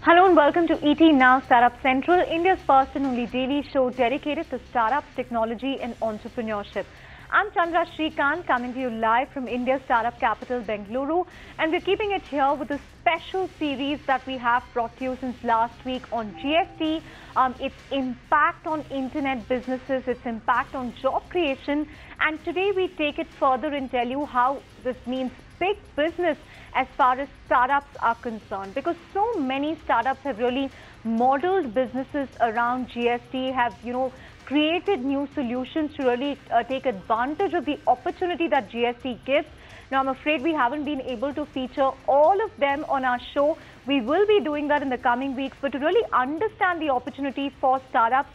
Hello and welcome to ET Now Startup Central, India's first and only daily show dedicated to startups, technology and entrepreneurship. I'm Chandra Shrikant, coming to you live from India's startup capital, Bengaluru, and we're keeping it here with a special series that we have brought to you since last week on GST, its impact on internet businesses, its impact on job creation, and today we take it further and tell you how this means big business as far as startups are concerned, because so many startups have really modeled businesses around GST, have created new solutions to really take advantage of the opportunity that GST gives. Now, I'm afraid we haven't been able to feature all of them on our show. We will be doing that in the coming weeks, but to really understand the opportunity for startups,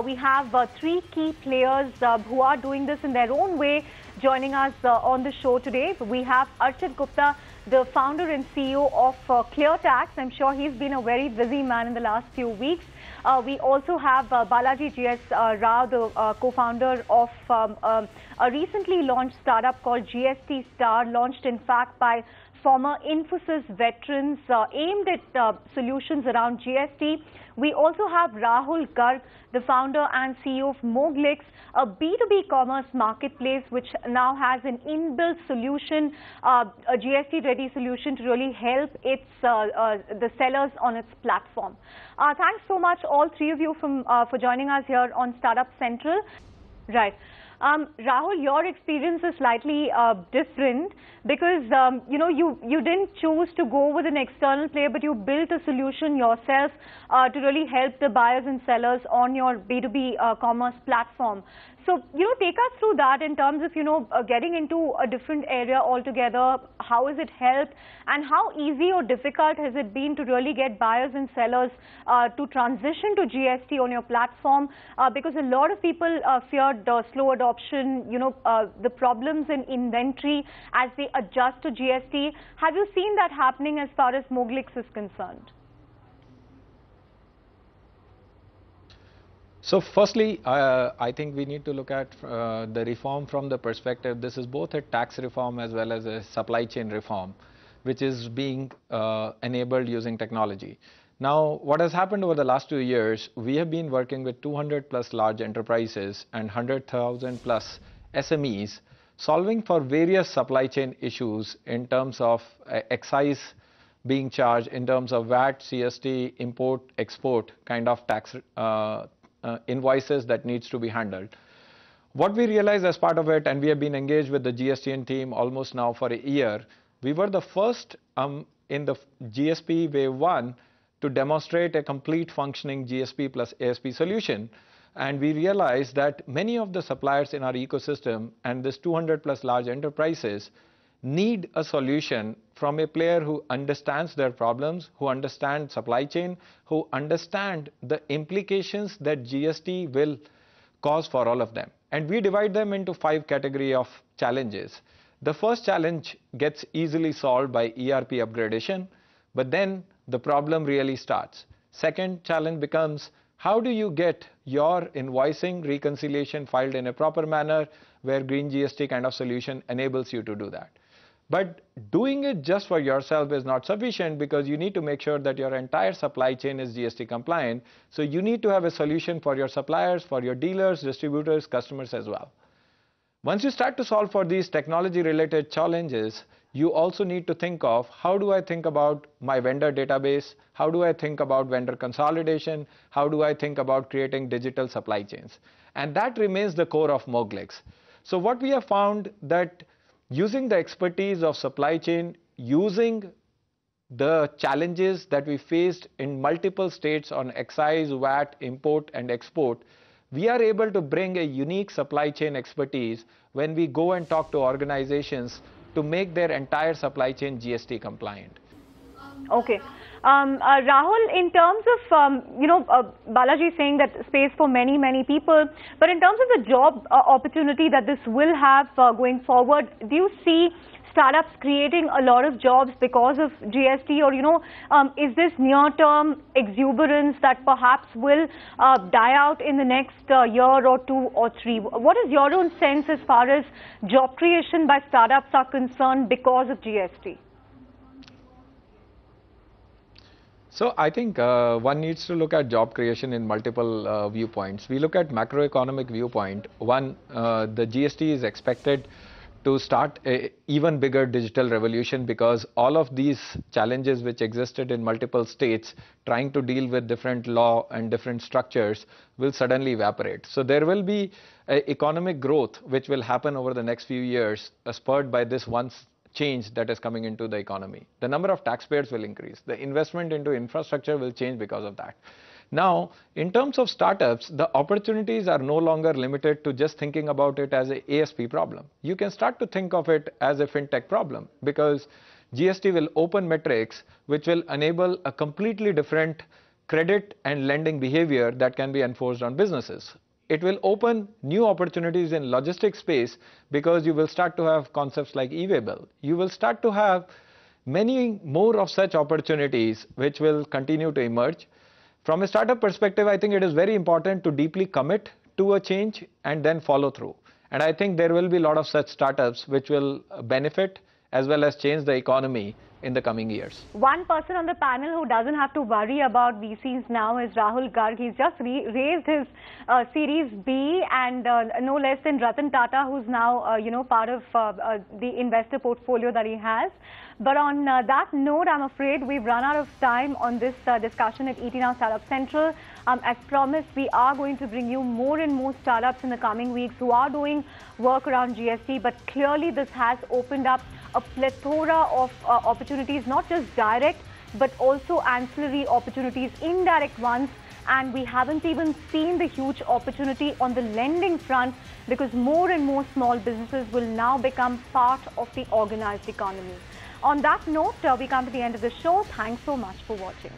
we have three key players who are doing this in their own way joining us on the show today. We have Archit Gupta, the founder and CEO of ClearTax. I'm sure he's been a very busy man in the last few weeks. We also have Balaji GS Rao, the co-founder of a recently launched startup called GSTR, launched in fact by former Infosys veterans, aimed at solutions around GST. We also have Rahul Garg, the founder and CEO of Moglix, a B2B commerce marketplace which now has an inbuilt solution, a GST-ready solution to really help its the sellers on its platform. Thanks so much, all three of you, for joining us here on Startup Central. Right. Rahul, your experience is slightly different because you didn't choose to go with an external player, but you built a solution yourself to really help the buyers and sellers on your B2B commerce platform. So, take us through that in terms of, getting into a different area altogether. How has it helped, and how easy or difficult has it been to really get buyers and sellers to transition to GST on your platform? Because a lot of people feared the slow adoption, the problems in inventory as they adjust to GST. Have you seen that happening as far as Moglix is concerned? So firstly, I think we need to look at the reform from the perspective. This is both a tax reform as well as a supply chain reform, which is being enabled using technology. Now, what has happened over the last 2 years, we have been working with 200 plus large enterprises and 100,000 plus SMEs, solving for various supply chain issues in terms of excise being charged, in terms of VAT, CST, import, export kind of tax invoices that needs to be handled. What we realized as part of it, and we have been engaged with the GSTN team almost now for a year, we were the first in the GSP Wave 1 to demonstrate a complete functioning GSP plus ASP solution. And we realized that many of the suppliers in our ecosystem and this 200 plus large enterprises need a solution from a player who understands their problems, who understands supply chain, who understand the implications that GST will cause for all of them. And we divide them into 5 categories of challenges. The first challenge gets easily solved by ERP upgradation, but then the problem really starts. Second challenge becomes, how do you get your invoicing reconciliation filed in a proper manner where GreenGST kind of solution enables you to do that? But doing it just for yourself is not sufficient, because you need to make sure that your entire supply chain is GST compliant. So you need to have a solution for your suppliers, for your dealers, distributors, customers as well. Once you start to solve for these technology related challenges, you also need to think of, how do I think about my vendor database? How do I think about vendor consolidation? How do I think about creating digital supply chains? And that remains the core of Moglix. So what we have found that using the expertise of supply chain, using the challenges that we faced in multiple states on excise, VAT, import and export, we are able to bring a unique supply chain expertise when we go and talk to organizations to make their entire supply chain GST compliant. Okay. Rahul, in terms of, Balaji is saying that space for many, many people, but in terms of the job opportunity that this will have going forward, do you see startups creating a lot of jobs because of GST, or, is this near-term exuberance that perhaps will die out in the next year or 2 or 3? What is your own sense as far as job creation by startups are concerned because of GST? So I think one needs to look at job creation in multiple viewpoints. We look at macroeconomic viewpoint. One, the GST is expected to start a even bigger digital revolution because all of these challenges which existed in multiple states trying to deal with different law and different structures will suddenly evaporate. So there will be economic growth which will happen over the next few years spurred by this one change that is coming into the economy. The number of taxpayers will increase. The investment into infrastructure will change because of that. Now, in terms of startups, the opportunities are no longer limited to just thinking about it as an ASP problem. You can start to think of it as a fintech problem because GST will open metrics which will enable a completely different credit and lending behavior that can be enforced on businesses. It will open new opportunities in logistics space because you will start to have concepts like e-waybill. You will start to have many more of such opportunities which will continue to emerge. From a startup perspective, I think it is very important to deeply commit to a change and then follow through. And I think there will be a lot of such startups which will benefit as well as change the economy in the coming years. One person on the panel who doesn't have to worry about VCs now is Rahul Garg. He's just raised his Series B, and no less than Ratan Tata, who's now part of the investor portfolio that he has. But on that note, I'm afraid we've run out of time on this discussion at ET Now Startup Central. As promised, we are going to bring you more and more startups in the coming weeks who are doing work around GST. But clearly, this has opened up a plethora of opportunities, not just direct, but also ancillary opportunities, indirect ones. And we haven't even seen the huge opportunity on the lending front because more and more small businesses will now become part of the organized economy. On that note, we come to the end of the show. Thanks so much for watching.